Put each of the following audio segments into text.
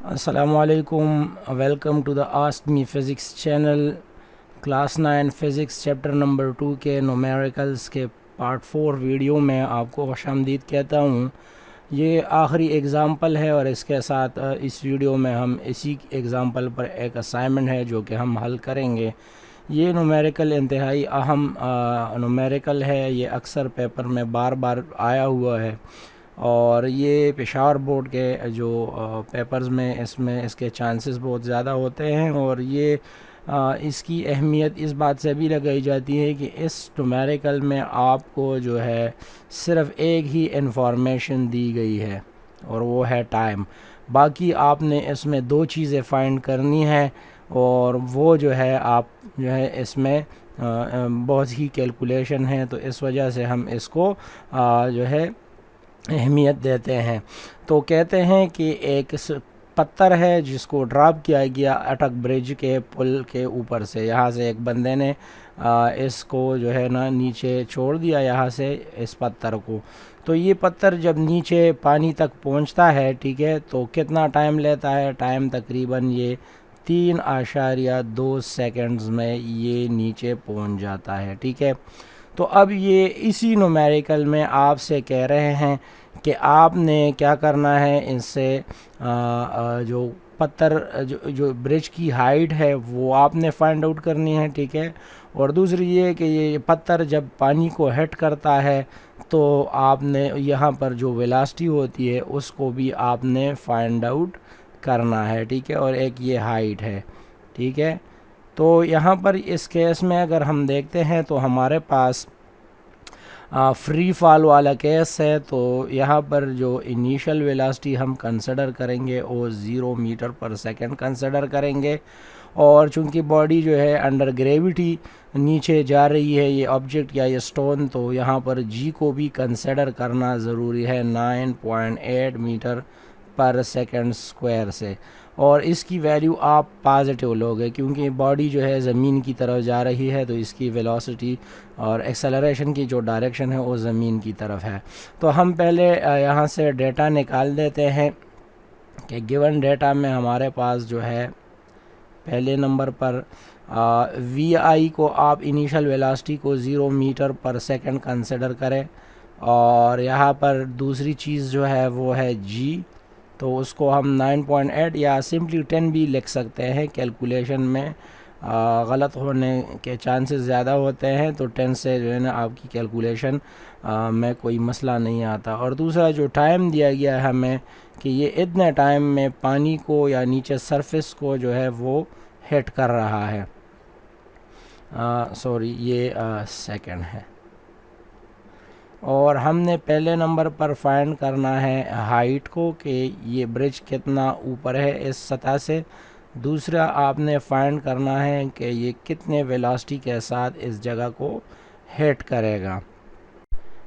Assalamualaikum. Welcome to the Ask Me Physics channel. Class 9 physics chapter number 2 के numericals के part 4 video में आपको खुशामदीद कहता हूँ। ये आखिरी एग्ज़ाम्पल है और इसके साथ इस वीडियो में हम इसी एग्ज़ाम्पल पर एक असाइनमेंट है जो कि हम हल करेंगे। ये न्यूमेरिकल इंतहाई अहम न्यूमेरिकल है। ये अक्सर पेपर में बार बार आया हुआ है और ये पेशावर बोर्ड के जो पेपर्स में इसके चांसेस बहुत ज़्यादा होते हैं और ये इसकी अहमियत इस बात से भी लगाई जाती है कि इस न्यूमेरिकल में आपको जो है सिर्फ़ एक ही इंफॉर्मेशन दी गई है और वो है टाइम। बाकी आपने इसमें दो चीज़ें फाइंड करनी है और वो जो है आप जो है इसमें बहुत ही कैलकुलेशन है, तो इस वजह से हम इसको जो है अहमियत देते हैं। तो कहते हैं कि एक पत्थर है जिसको ड्रॉप किया गया अटक ब्रिज के पुल के ऊपर से। यहाँ से एक बंदे ने इसको जो है ना नीचे छोड़ दिया यहाँ से इस पत्थर को। तो ये पत्थर जब नीचे पानी तक पहुँचता है, ठीक है, तो कितना टाइम लेता है? टाइम तकरीबन ये 3.2 सेकंड्स में ये नीचे पहुँच जाता है, ठीक है। तो अब ये इसी न्यूमेरिकल में आपसे कह रहे हैं कि आपने क्या करना है, इनसे जो पत्थर जो ब्रिज की हाइट है वो आपने फाइंड आउट करनी है, ठीक है। और दूसरी ये कि ये पत्थर जब पानी को हिट करता है तो आपने यहाँ पर जो वेलोसिटी होती है उसको भी आपने फाइंड आउट करना है, ठीक है। और एक ये हाइट है, ठीक है। तो यहाँ पर इस केस में अगर हम देखते हैं तो हमारे पास फ्री फॉल वाला केस है। तो यहाँ पर जो इनिशियल वेलोसिटी हम कंसिडर करेंगे वो 0 मीटर पर सेकंड कंसिडर करेंगे और चूंकि बॉडी जो है अंडर ग्रेविटी नीचे जा रही है, ये ऑब्जेक्ट या ये स्टोन, तो यहाँ पर जी को भी कंसिडर करना ज़रूरी है 9.8 मीटर पर सेकंड स्क्वायर से। और इसकी वैल्यू आप पॉजिटिव लोगे क्योंकि बॉडी जो है ज़मीन की तरफ जा रही है, तो इसकी वेलोसिटी और एक्सेलरेशन की जो डायरेक्शन है वो ज़मीन की तरफ है। तो हम पहले यहाँ से डेटा निकाल देते हैं कि गिवन डेटा में हमारे पास जो है पहले नंबर पर वी आई को आप इनिशियल वेलोसिटी को 0 मीटर पर सेकंड कंसिडर करें और यहाँ पर दूसरी चीज़ जो है वो है जी, तो उसको हम 9.8 या सिंपली 10 भी लिख सकते हैं। कैलकुलेशन में गलत होने के चांसेस ज़्यादा होते हैं, तो 10 से जो है ना आपकी कैलकुलेशन में कोई मसला नहीं आता। और दूसरा जो टाइम दिया गया है हमें कि ये इतने टाइम में पानी को या नीचे सरफेस को जो है वो हिट कर रहा है, सॉरी ये सेकंड है। और हमने पहले नंबर पर फाइंड करना है हाइट को कि ये ब्रिज कितना ऊपर है इस सतह से। दूसरा आपने फाइंड करना है कि ये कितने वेलोसिटी के साथ इस जगह को हिट करेगा।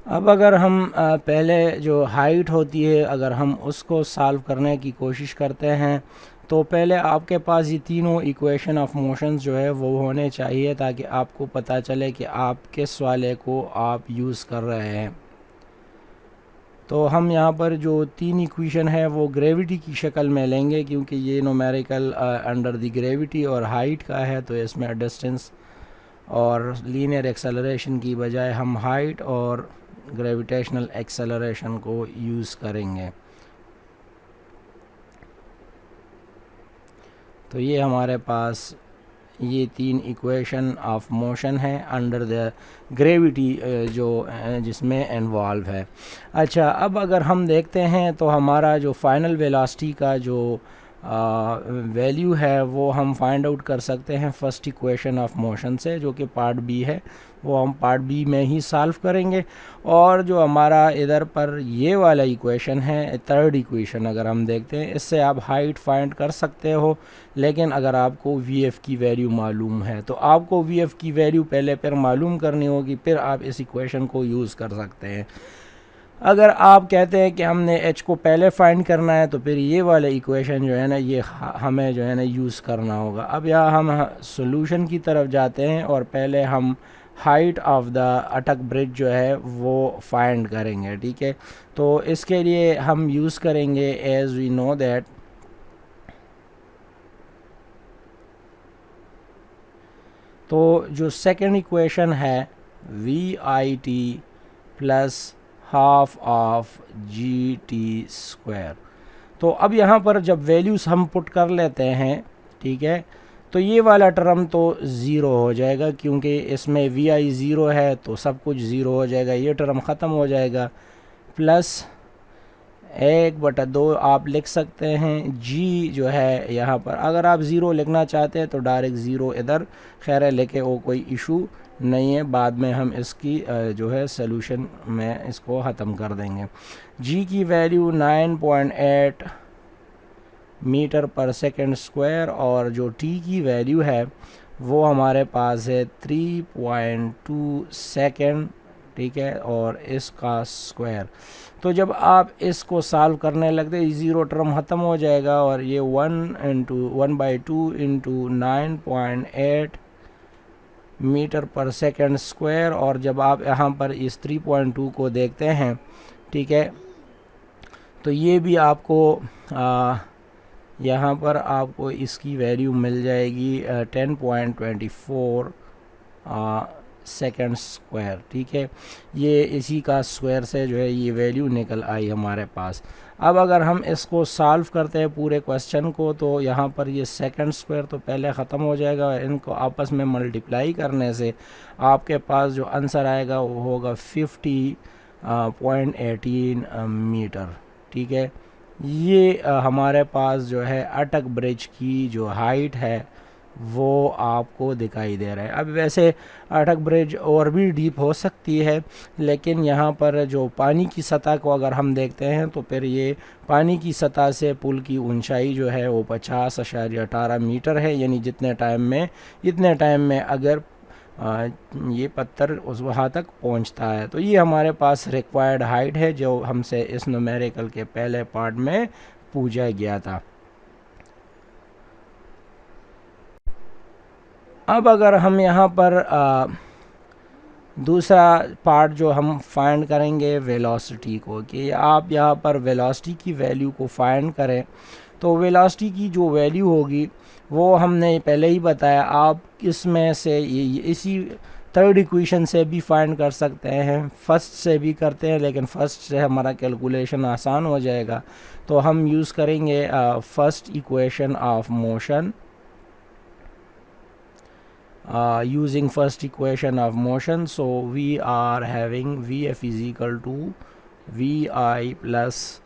अब अगर हम पहले जो हाइट होती है अगर हम उसको सॉल्व करने की कोशिश करते हैं तो पहले आपके पास ये तीनों इक्वेशन ऑफ मोशंस जो है वो होने चाहिए ताकि आपको पता चले कि आप किस वाले को आप यूज़ कर रहे हैं। तो हम यहाँ पर जो तीन इक्वेशन है वो ग्रेविटी की शक्ल में लेंगे क्योंकि ये न्यूमेरिकल अंडर द ग्रेविटी और हाइट का है, तो इसमें डिस्टेंस और लीनियर एक्सेलरेशन की बजाय हम हाइट और ग्रेविटेशनल एक्सेलरेशन को यूज़ करेंगे। तो ये हमारे पास ये तीन इक्वेशन ऑफ मोशन है अंडर द ग्रेविटी जो जिसमें इन्वॉल्व है। अच्छा, अब अगर हम देखते हैं तो हमारा जो फाइनल वेलोसिटी का जो वैल्यू है वो हम फाइंड आउट कर सकते हैं फर्स्ट इक्वेशन ऑफ मोशन से, जो कि पार्ट बी है, वो हम पार्ट बी में ही सॉल्व करेंगे। और जो हमारा इधर पर ये वाला इक्वेशन है थर्ड इक्वेशन, अगर हम देखते हैं इससे आप हाइट फाइंड कर सकते हो, लेकिन अगर आपको वी एफ़ की वैल्यू मालूम है तो आपको वी एफ़ की वैल्यू पहले फिर मालूम करनी होगी, फिर आप इस इक्वेशन को यूज़ कर सकते हैं। अगर आप कहते हैं कि हमने एच को पहले फाइंड करना है तो फिर ये वाला इक्वेशन जो है ना ये हमें जो है ना यूज़ करना होगा। अब यहाँ हम सॉल्यूशन की तरफ जाते हैं और पहले हम हाइट ऑफ द अटक ब्रिज जो है वो फाइंड करेंगे, ठीक है। तो इसके लिए हम यूज़ करेंगे एज वी नो दैट तो जो सेकंड इक्वेशन है we I T plus half of G T square. तो अब यहाँ पर जब वैल्यूज़ हम पुट कर लेते हैं, ठीक है, तो ये वाला टर्म तो ज़ीरो हो जाएगा क्योंकि इसमें वी आई ज़ीरो है तो सब कुछ ज़ीरो हो जाएगा, ये टर्म ख़त्म हो जाएगा। प्लस 1/2 आप लिख सकते हैं, जी जो है यहाँ पर अगर आप ज़ीरो लिखना चाहते हैं तो डायरेक्ट ज़ीरो इधर, खैर है, लेके वो कोई इशू नहीं है, बाद में हम इसकी जो है सॉल्यूशन में इसको ख़त्म कर देंगे। जी की वैल्यू 9.8 मीटर पर सेकंड स्क्वायर और जो टी की वैल्यू है वो हमारे पास है 3.2 सेकंड, ठीक है, और इसका स्क्वायर। तो जब आप इसको सॉल्व करने लगते हैं ज़ीरो टर्म ख़त्म हो जाएगा और ये 1/2 इंटू 9.8 मीटर पर सेकंड स्क्वायर, और जब आप यहाँ पर इस 3.2 को देखते हैं, ठीक है, तो ये भी आपको यहाँ पर आपको इसकी वैल्यू मिल जाएगी 10.24 सेकंड स्क्वायर, ठीक है, ये इसी का स्क्वायर से जो है ये वैल्यू निकल आई हमारे पास। अब अगर हम इसको सॉल्व करते हैं पूरे क्वेश्चन को, तो यहाँ पर ये सेकंड स्क्वायर तो पहले ख़त्म हो जाएगा, इनको आपस में मल्टीप्लाई करने से आपके पास जो आंसर आएगा वो होगा 50.18 मीटर, ठीक है। ये हमारे पास जो है अटक ब्रिज की जो हाइट है वो आपको दिखाई दे रहा है। अब वैसे अटक ब्रिज और भी डीप हो सकती है, लेकिन यहाँ पर जो पानी की सतह को अगर हम देखते हैं तो फिर ये पानी की सतह से पुल की ऊंचाई जो है वो 50.18 मीटर है, यानी इतने टाइम में अगर ये पत्थर उस वहाँ तक पहुँचता है। तो ये हमारे पास रिक्वायर्ड हाइट है जो हमसे इस न्यूमेरिकल के पहले पार्ट में पूछा गया था। अब अगर हम यहाँ पर दूसरा पार्ट जो हम फाइंड करेंगे वेलोसिटी को, कि आप यहाँ पर वेलोसिटी की वैल्यू को फाइंड करें, तो वेलोसिटी की जो वैल्यू होगी वो हमने पहले ही बताया, आप इसमें से इसी थर्ड इक्वेशन से भी फाइंड कर सकते हैं, फर्स्ट से भी करते हैं, लेकिन फर्स्ट से हमारा कैलकुलेशन आसान हो जाएगा, तो हम यूज़ करेंगे first equation of motion. Using first equation of motion, so we are having Vf is equal to Vi plus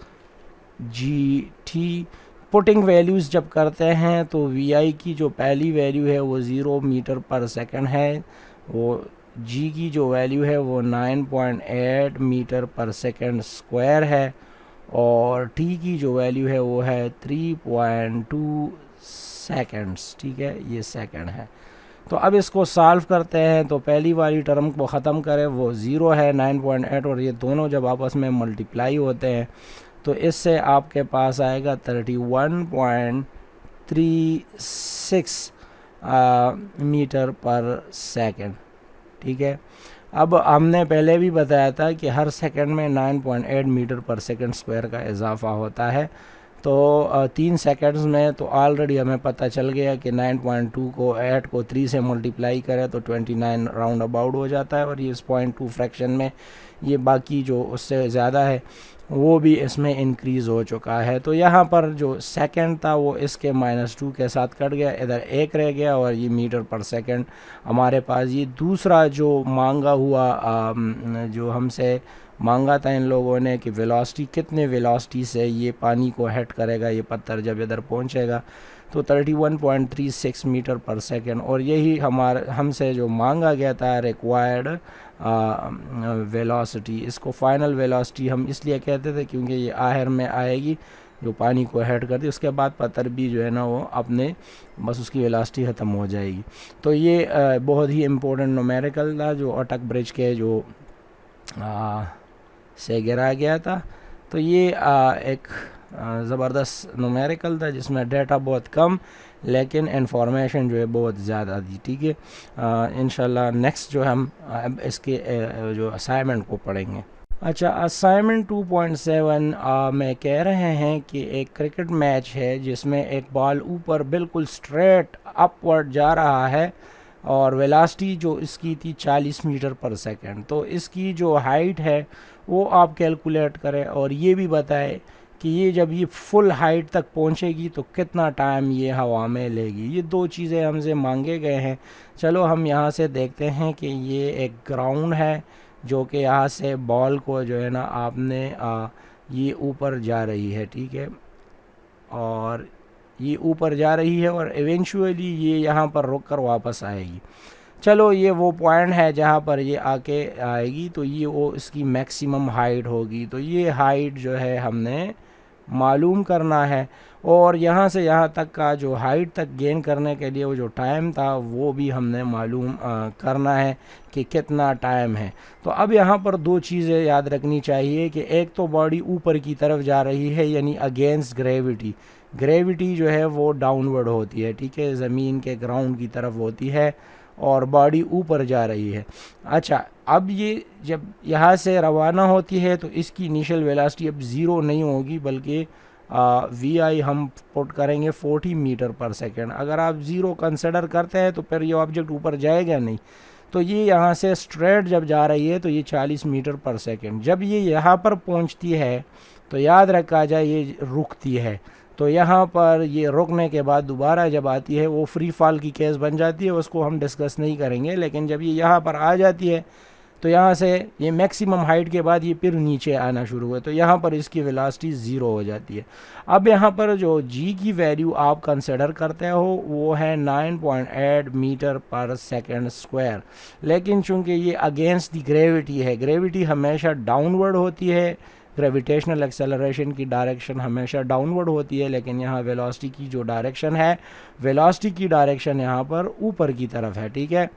gt। Putting values जब करते हैं तो Vi की जो पहली वैल्यू है वो 0 मीटर पर सेकंड है, वो G की जो वैल्यू है वो 9.8 मीटर पर सेकंड स्क्वायर है, और T की जो वैल्यू है वो है 3.2 सेकंड्स, ठीक है, ये सेकंड है। तो अब इसको सॉल्व करते हैं, तो पहली वाली टर्म को ख़त्म करें, वो ज़ीरो है 9.8, और ये दोनों जब आपस में मल्टीप्लाई होते हैं तो इससे आपके पास आएगा 31.36 मीटर पर सेकंड, ठीक है। अब हमने पहले भी बताया था कि हर सेकंड में 9.8 मीटर पर सेकंड स्क्वायर का इजाफा होता है, तो 3 सेकंड्स में तो ऑलरेडी हमें पता चल गया कि 9.2 को 8 को 3 से मल्टीप्लाई करें तो 29 राउंड अबाउट हो जाता है, और ये इस 0.2 फ्रैक्शन में ये बाकी जो उससे ज़्यादा है वो भी इसमें इंक्रीज़ हो चुका है। तो यहाँ पर जो सेकंड था वो इसके -2 के साथ कट गया, इधर 1 रह गया, और ये मीटर पर सेकंड हमारे पास ये दूसरा जो मांगा हुआ जो हमसे मांगा था इन लोगों ने कि वेलोसिटी कितने वेलोसिटी से ये पानी को हिट करेगा ये पत्थर जब इधर पहुंचेगा, तो 31.36 मीटर पर सेकंड, और यही हमसे जो मांगा गया था रिक्वायर्ड वेलोसिटी। इसको फाइनल वेलोसिटी हम इसलिए कहते थे क्योंकि ये आखिर में आएगी जो पानी को हिट करती है, उसके बाद पत्थर भी जो है ना वो अपने बस उसकी वेलोसिटी ख़त्म हो जाएगी। तो ये बहुत ही इम्पोर्टेंट न्यूमेरिकल था जो अटक ब्रिज के जो से गिराया गया था। तो ये एक ज़बरदस्त न्यूमेरिकल था जिसमें डेटा बहुत कम लेकिन इंफॉर्मेशन जो है बहुत ज़्यादा थी, ठीक है। इंशाल्लाह नेक्स्ट जो हम इसके जो असाइनमेंट को पढ़ेंगे। अच्छा, असाइनमेंट 2.7 में कह रहे हैं कि एक क्रिकेट मैच है जिसमें एक बॉल ऊपर बिल्कुल स्ट्रेट अपवर्ड जा रहा है, और वेलोसिटी जो इसकी थी 40 मीटर पर सेकंड। तो इसकी जो हाइट है वो आप कैलकुलेट करें और ये भी बताएं कि ये जब ये फुल हाइट तक पहुंचेगी तो कितना टाइम ये हवा में लेगी। ये दो चीज़ें हमसे मांगे गए हैं। चलो हम यहाँ से देखते हैं कि ये एक ग्राउंड है जो कि यहाँ से बॉल को जो है ना आपने ये ऊपर जा रही है, ठीक है, और ये ऊपर जा रही है और इवेंचुअली ये यहाँ पर रुक कर वापस आएगी। चलो ये वो पॉइंट है जहाँ पर ये आके आएगी, तो ये वो इसकी मैक्सिमम हाइट होगी। तो ये हाइट जो है हमने मालूम करना है और यहाँ से यहाँ तक का जो हाइट तक गेन करने के लिए वो जो टाइम था वो भी हमने मालूम करना है कि कितना टाइम है। तो अब यहाँ पर दो चीज़ें याद रखनी चाहिए कि एक तो बॉडी ऊपर की तरफ जा रही है यानी अगेंस्ट ग्रेविटी। ग्रेविटी जो है वो डाउनवर्ड होती है, ठीक है, ज़मीन के ग्राउंड की तरफ होती है और बॉडी ऊपर जा रही है। अच्छा, अब ये जब यहाँ से रवाना होती है तो इसकी इनिशियल वेलोसिटी अब ज़ीरो नहीं होगी बल्कि वी आई हम पुट करेंगे 40 मीटर पर सेकेंड। अगर आप ज़ीरो कंसिडर करते हैं तो फिर ये ऑब्जेक्ट ऊपर जाएगा नहीं। तो ये यहाँ से स्ट्रेट जब जा रही है तो ये 40 मीटर पर सेकेंड। जब ये यहाँ पर पहुँचती है तो याद रखा जाए ये रुकती है। तो यहाँ पर ये रुकने के बाद दोबारा जब आती है वो फ्री फॉल की केस बन जाती है, उसको हम डिस्कस नहीं करेंगे। लेकिन जब ये यहाँ पर आ जाती है तो यहाँ से ये मैक्सिमम हाइट के बाद ये फिर नीचे आना शुरू हुआ, तो यहाँ पर इसकी वेलोसिटी ज़ीरो हो जाती है। अब यहाँ पर जो जी की वैल्यू आप कंसिडर करते हो वो है 9.8 मीटर पर सेकेंड स्क्वायर। लेकिन चूंकि ये अगेंस्ट दी ग्रेविटी है, ग्रेविटी हमेशा डाउनवर्ड होती है, ग्रेविटेशनल एक्सेलरेशन की डायरेक्शन हमेशा डाउनवर्ड होती है, लेकिन यहाँ वेलोसिटी की जो डायरेक्शन है, वेलोसिटी की डायरेक्शन यहाँ पर ऊपर की तरफ है, ठीक है,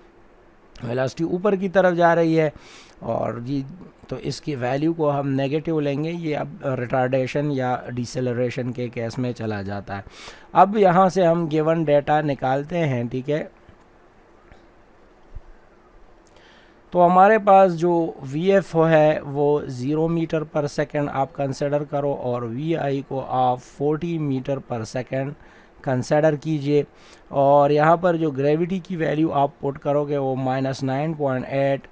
वेलोसिटी ऊपर की तरफ जा रही है। और जी तो इसकी वैल्यू को हम नेगेटिव लेंगे, ये अब रिटार्डेशन या डिसेलरेशन के केस में चला जाता है। अब यहाँ से हम गिवन डेटा निकालते हैं, ठीक है। तो हमारे पास जो वी एफ है वो 0 मीटर पर सेकेंड आप कंसिडर करो और वी आई को आप 40 मीटर पर सेकेंड कंसिडर कीजिए। और यहाँ पर जो ग्रेविटी की वैल्यू आप पुट करोगे वो -9.8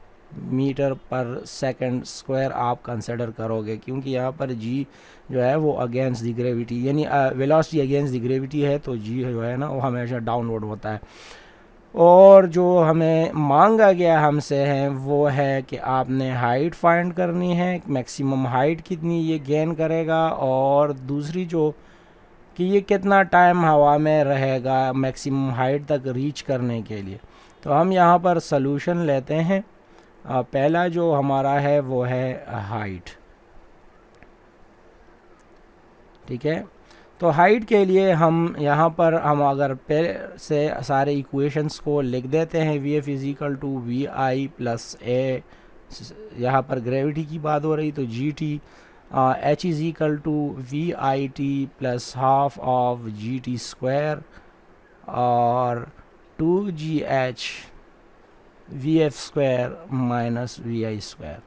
मीटर पर सेकेंड स्क्वायर आप कंसिडर करोगे, क्योंकि यहाँ पर जी जो है वो अगेंस्ट द ग्रेविटी यानी वेलोसिटी अगेंस्ट द ग्रेविटी है, तो जी जो है ना वो हमेशा डाउनवर्ड होता है। और जो हमें मांगा गया हमसे है वो है कि आपने हाइट फाइंड करनी है, मैक्सिमम हाइट कितनी ये गेन करेगा, और दूसरी जो कि ये कितना टाइम हवा में रहेगा मैक्सिमम हाइट तक रीच करने के लिए। तो हम यहाँ पर सॉल्यूशन लेते हैं। पहला जो हमारा है वो है हाइट, ठीक है। तो हाइट के लिए हम यहाँ पर हम अगर पहले से सारे इक्वेशंस को लिख देते हैं, V F is equal to V I plus A, यहाँ पर ग्रेविटी की बात हो रही तो G T, H is equal to V I T plus half of G T square और 2GH V F square minus we I square.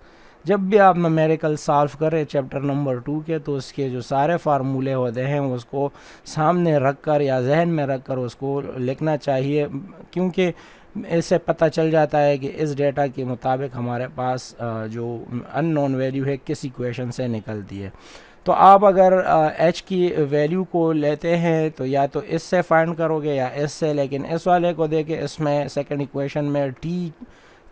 जब भी आप न्यूमेरिकल सॉल्व करें चैप्टर नंबर 2 के तो उसके जो सारे फार्मूले होते हैं उसको सामने रख कर या जहन में रख कर उसको लिखना चाहिए, क्योंकि इससे पता चल जाता है कि इस डेटा के मुताबिक हमारे पास जो अननोन वैल्यू है किस इक्वेशन से निकलती है। तो आप अगर एच की वैल्यू को लेते हैं तो या तो इससे फाइंड करोगे या इससे, लेकिन इस वाले को देके इसमें सेकंड इक्वेशन में टी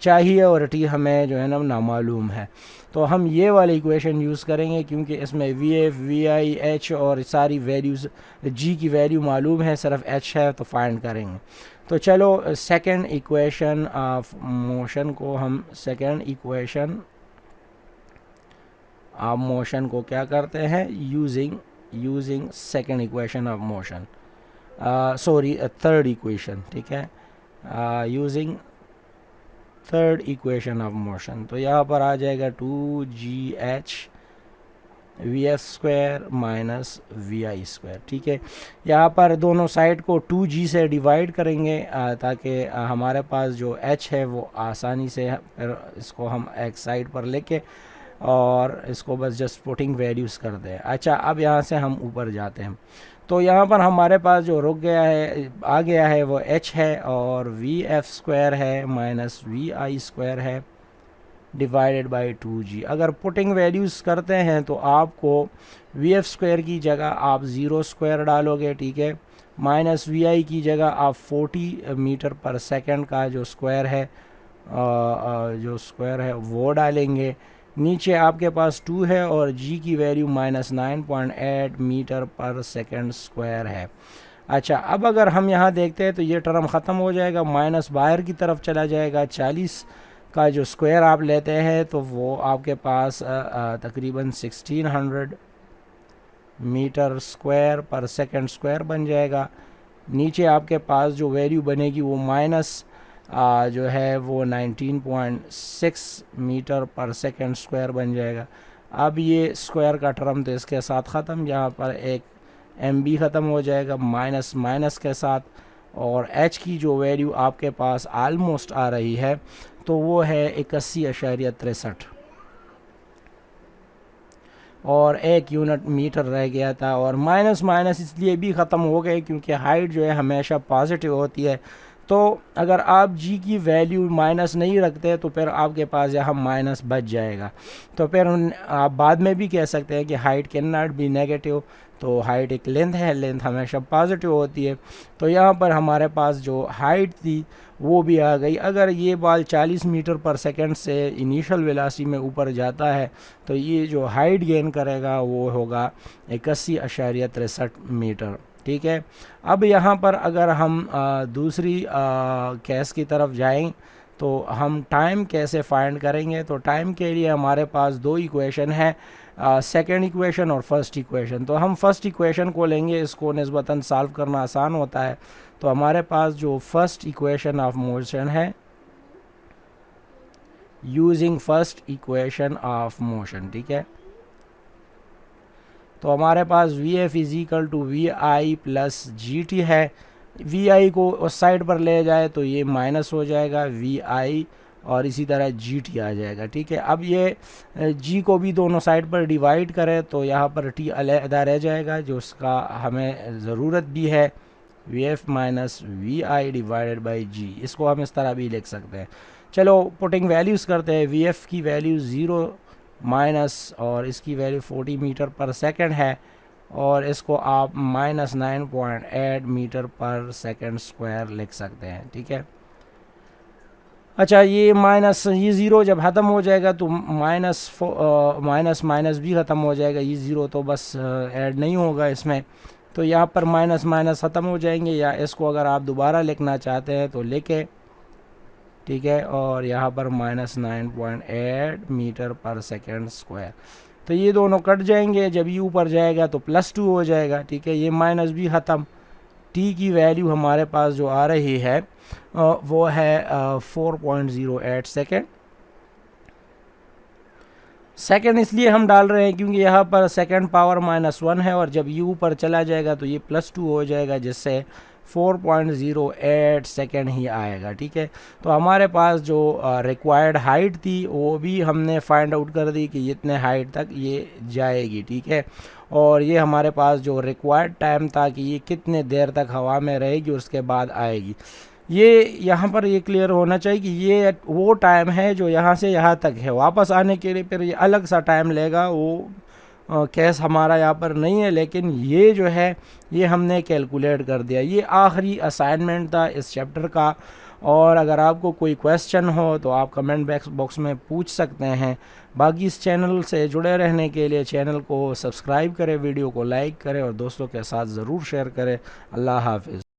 चाहिए और टी हमें जो है ना नामालूम है, तो हम ये वाली इक्वेशन यूज़ करेंगे क्योंकि इसमें v f v i h और सारी वैल्यूज़, जी की वैल्यू मालूम है, सिर्फ एच है तो फाइंड करेंगे। तो चलो सेकंड इक्वेशन ऑफ मोशन को हम आप मोशन को क्या करते हैं, using second equation of motion, sorry third equation, ठीक है, using third equation of motion. तो यहाँ पर आ जाएगा 2GH V F square minus we I square, ठीक है। यहाँ पर दोनों साइड को 2G से डिवाइड करेंगे ताकि हमारे पास जो H है वो आसानी से, फिर इसको हम एक साइड पर लेके और इसको बस जस्ट पुटिंग वैल्यूज़ कर दें। अच्छा, अब यहाँ से हम ऊपर जाते हैं। तो तो यहाँ पर हमारे पास जो रुक गया है आ गया है वो h है और वी एफ स्क्वायर है माइनस वी आई स्क्वायर है डिवाइडेड बाई 2g। अगर पुटिंग वैल्यूज़ करते हैं तो आपको वी एफ स्क्वायर की जगह आप 0 स्क्वायर डालोगे, ठीक है, माइनस वी आई की जगह आप 40 मीटर पर सेकंड का जो स्क्वायर है वो डालेंगे। नीचे आपके पास 2 है और g की वैल्यू माइनस 9.8 मीटर पर सेकंड स्क्वायर है। अच्छा, अब अगर हम यहाँ देखते हैं तो ये टर्म ख़त्म हो जाएगा, माइनस बाहर की तरफ चला जाएगा। 40 का जो स्क्वायर आप लेते हैं तो वो आपके पास तकरीबन 1600 मीटर स्क्वायर पर सेकंड स्क्वायर बन जाएगा। नीचे आपके पास जो वैल्यू बनेगी वो माइनस जो है वो 19.6 मीटर पर सेकंड स्क्वायर बन जाएगा। अब ये स्क्वायर का टर्म तो इसके साथ ख़त्म, यहाँ पर एक एम बी ख़त्म हो जाएगा माइनस माइनस के साथ, और h की जो वैल्यू आपके पास आलमोस्ट आ रही है तो वो है 81.63 और 1 यूनिट मीटर रह गया था। और माइनस माइनस इसलिए भी ख़त्म हो गए क्योंकि हाइट जो है हमेशा पॉजिटिव होती है। तो अगर आप g की वैल्यू माइनस नहीं रखते तो फिर आपके पास यहाँ माइनस बच जाएगा। तो फिर आप बाद में भी कह सकते हैं कि height can not be negative. तो हाइट एक लेंथ है, लेंथ हमेशा पॉजिटिव होती है। तो यहाँ पर हमारे पास जो हाइट थी वो भी आ गई। अगर ये बॉल 40 मीटर पर सेकंड से इनिशियल वेलोसिटी में ऊपर जाता है तो ये जो हाइट गेन करेगा वो होगा 81.63 मीटर, ठीक है। अब यहाँ पर अगर हम दूसरी केस की तरफ जाएं तो हम टाइम कैसे फाइंड करेंगे। तो टाइम के लिए हमारे पास दो इक्वेशन है, सेकेंड इक्वेशन और फर्स्ट इक्वेशन। तो हम फर्स्ट इक्वेशन को लेंगे, इसको निस्बतन सॉल्व करना आसान होता है। तो हमारे पास जो फर्स्ट इक्वेशन ऑफ मोशन है, using first equation of motion, ठीक है, तो हमारे पास V F is equal to V I plus G T है। वी आई को उस साइड पर ले जाए तो ये माइनस हो जाएगा वी आई और इसी तरह जी टी आ जाएगा, ठीक है। अब ये जी को भी दोनों साइड पर डिवाइड करें तो यहाँ पर टी अलहदा रह जाएगा, जो उसका हमें ज़रूरत भी है, V F minus we I divided by G. इसको हम इस तरह भी लिख सकते हैं। चलो पुटिंग वैल्यूज़ करते हैं। वी एफ की वैल्यू 0 माइनस और इसकी वैल्यू 40 मीटर पर सेकंड है और इसको आप माइनस 9.8 मीटर पर सेकंड स्क्वायर लिख सकते हैं, ठीक है। अच्छा, ये माइनस ये ज़ीरो जब ख़त्म हो जाएगा तो माइनस माइनस भी ख़त्म हो जाएगा, ये ज़ीरो तो बस ऐड नहीं होगा इसमें। तो यहाँ पर माइनस माइनस ख़त्म हो जाएंगे, या इसको अगर आप दोबारा लिखना चाहते हैं तो लिखें, ठीक है। और यहाँ पर माइनस 9.8 मीटर पर सेकेंड स्क्वायर, तो ये दोनों कट जाएंगे। जब ये ऊपर जाएगा तो +2 हो जाएगा, ठीक है। ये माइनस भी ख़त्म। टी की वैल्यू हमारे पास जो आ रही है वो है 4.08 सेकेंड इसलिए हम डाल रहे हैं क्योंकि यहाँ पर सेकेंड पावर -1 है और जब ये ऊपर चला जाएगा तो ये +2 हो जाएगा, जिससे 4.08 सेकेंड ही आएगा, ठीक है। तो हमारे पास जो रिक्वायर्ड हाइट थी वो भी हमने फाइंड आउट कर दी कि इतने हाइट तक ये जाएगी, ठीक है। और ये हमारे पास जो रिक्वायर्ड टाइम था कि ये कितने देर तक हवा में रहेगी और उसके बाद आएगी, ये यहाँ पर ये क्लियर होना चाहिए कि ये वो टाइम है जो यहाँ से यहाँ तक है। वापस आने के लिए फिर ये अलग सा टाइम लेगा, वो केस हमारा यहाँ पर नहीं है, लेकिन ये जो है ये हमने कैलकुलेट कर दिया। ये आखिरी असाइनमेंट था इस चैप्टर का, और अगर आपको कोई क्वेश्चन हो तो आप कमेंट बॉक्स में पूछ सकते हैं। बाकी इस चैनल से जुड़े रहने के लिए चैनल को सब्सक्राइब करें, वीडियो को लाइक करें और दोस्तों के साथ ज़रूर शेयर करें। अल्लाह हाफिज़।